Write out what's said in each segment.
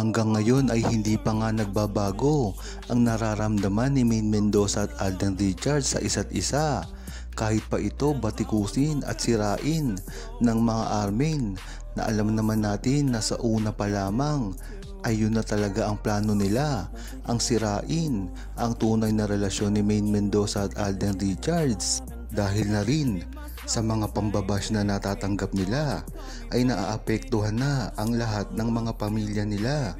Hanggang ngayon ay hindi pa nga nagbabago ang nararamdaman ni Maine Mendoza at Alden Richards sa isa't isa. Kahit pa ito batikusin at sirain ng mga armin na alam naman natin na sa una pa lamang ay yun na talaga ang plano nila, ang sirain ang tunay na relasyon ni Maine Mendoza at Alden Richards. Dahil na rin sa mga pambabash na natatanggap nila ay naaapektuhan na ang lahat ng mga pamilya nila.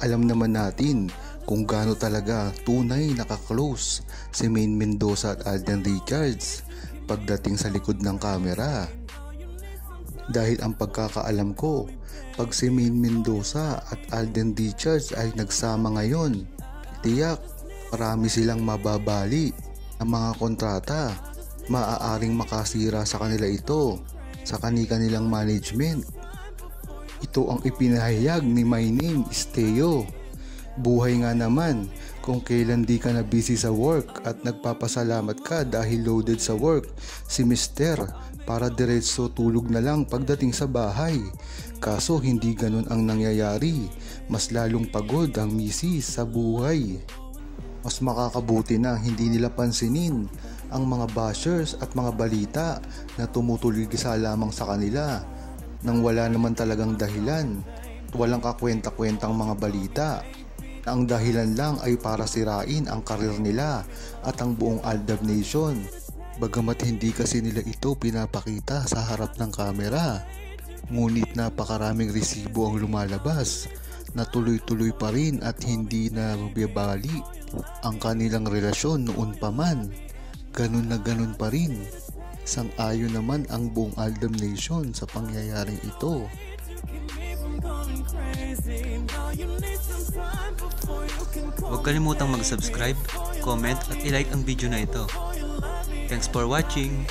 Alam naman natin kung gaano talaga tunay nakaklose si Maine Mendoza at Alden Richards pagdating sa likod ng kamera. Dahil ang pagkakaalam ko, pag si Maine Mendoza at Alden Richards ay nagsama ngayon, tiyak marami silang mababali ng mga kontrata. Maaaring makasira sa kanila ito sa kanilang management. Ito ang ipinahayag ni My Name is Teo. Buhay nga naman kung kailan di ka na busy sa work at nagpapasalamat ka dahil loaded sa work si Mister para diretso tulog na lang pagdating sa bahay. Kaso hindi ganun ang nangyayari, mas lalong pagod ang misis sa buhay. Mas makakabuti na hindi nila pansinin ang mga bashers at mga balita na tumutuligisa lamang sa kanila nang wala naman talagang dahilan. Walang kakwenta-kwentang mga balita na ang dahilan lang ay para sirain ang karir nila at ang buong Aldab Nation. Bagamat hindi kasi nila ito pinapakita sa harap ng kamera, ngunit napakaraming resibo ang lumalabas na tuloy-tuloy pa rin at hindi na mabibali ang kanilang relasyon noon pa man. Ganun na ganun pa rin. Sang-ayon naman ang buong Aldab Nation sa pangyayaring ito. Huwag kalimutang mag-subscribe, comment at i-like ang video na ito. Thanks for watching!